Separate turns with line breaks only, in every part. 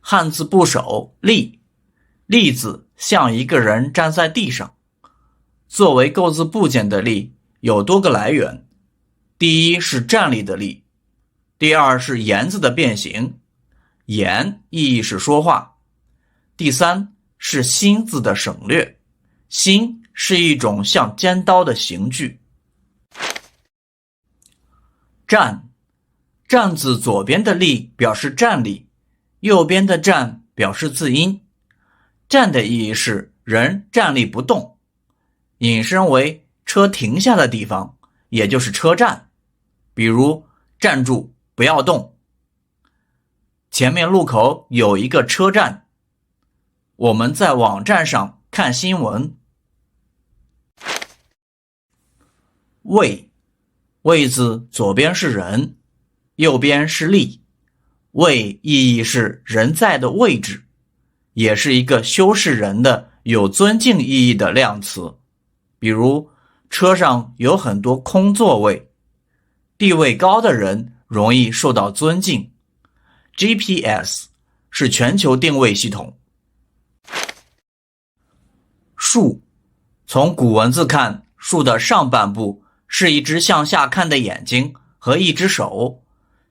汉字部首立，立字像一个人站在地上。作为构字部件的立有多个来源，第一是站立的立，第二是言字的变形，言意义是说话，第三是心字的省略，心是一种像尖刀的刑具。站，站字左边的立表示站立，右边的站表示字音。站的意义是人站立不动，引申为车停下的地方，也就是车站，比如站住，不要动。前面路口有一个车站，我们在网站上看新闻。位，位字左边是人，右边是立，位意义是人在的位置，也是一个修饰人的有尊敬意义的量词。比如车上有很多空座位，地位高的人容易受到尊敬。GPS 是全球定位系统。竖，从古文字看，竖的上半部是一只向下看的眼睛和一只手，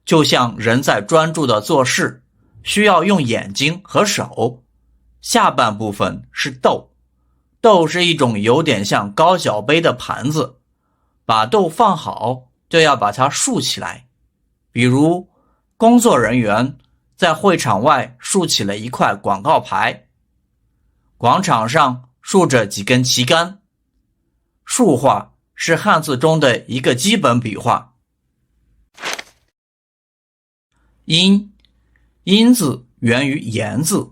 就像人在专注的做事，需要用眼睛和手。下半部分是豆，豆是一种有点像高脚杯的盘子，把豆放好就要把它竖起来。比如工作人员在会场外竖起了一块广告牌，广场上竖着几根旗杆。竖画是汉字中的一个基本笔画。音，音字源于言字，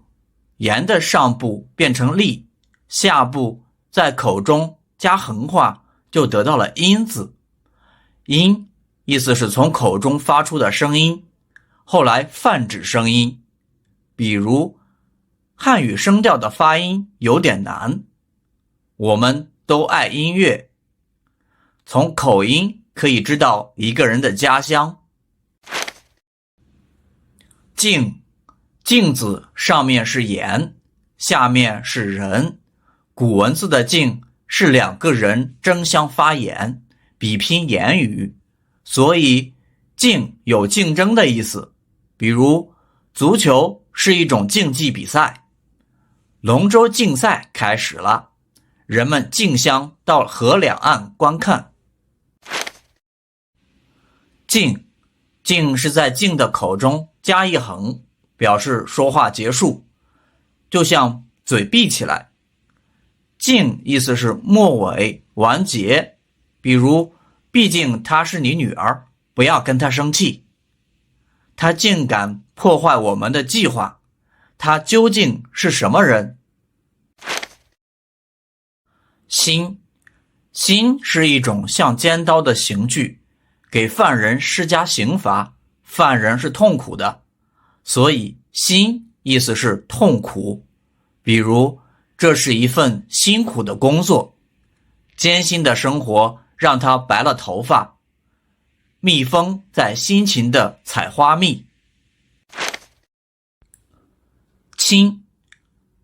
言的上部变成立，下部在口中加横画，就得到了音字。音意思是从口中发出的声音，后来泛指声音。比如汉语声调的发音有点难，我们都爱音乐。从口音可以知道一个人的家乡。镜，镜字上面是言，下面是人。古文字的镜是两个人争相发言，比拼言语，所以竞有竞争的意思。比如足球是一种竞技比赛，龙舟竞赛开始了，人们竞相到河两岸观看。竞，竞是在竞的口中加一横，表示说话结束，就像嘴闭起来。竞意思是末尾完结，比如毕竟她是你女儿，不要跟她生气。她竟敢破坏我们的计划，她究竟是什么人？心，心是一种像尖刀的刑具，给犯人施加刑罚，犯人是痛苦的，所以辛意思是痛苦。比如这是一份辛苦的工作，艰辛的生活让他白了头发。蜜蜂在辛勤地采花蜜。轻，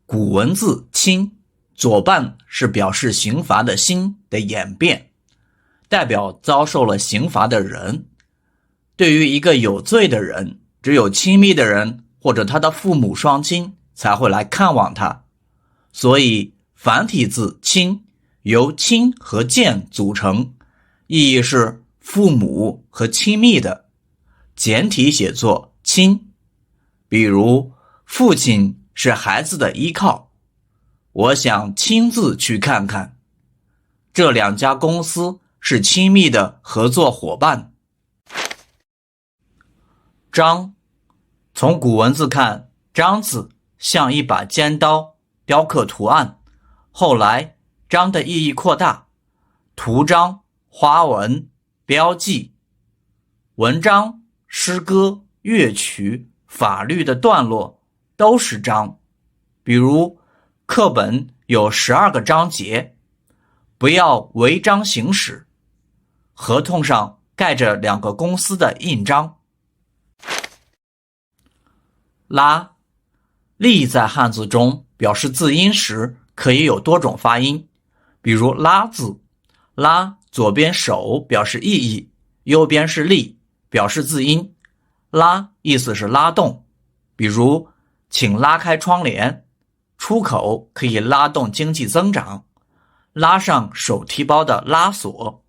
古文字轻，左半是表示刑罚的辛的演变，代表遭受了刑罚的人。对于一个有罪的人，只有亲密的人或者他的父母双亲才会来看望他，所以繁体字亲由亲和见组成，意义是父母和亲密的。简体写作亲，比如父亲是孩子的依靠，我想亲自去看看。这两家公司是亲密的合作伙伴。章，从古文字看，章字像一把尖刀，雕刻图案，后来章的意义扩大，图章、花纹、标记。文章、诗歌、乐曲、法律的段落都是章。比如课本有12个章节，不要违章行驶。合同上盖着2个公司的印章。拉，力在汉字中表示字音时可以有多种发音，比如拉字，拉左边手表示意义，右边是力，表示字音。拉意思是拉动，比如请拉开窗帘，出口可以拉动经济增长。拉上手提包的拉锁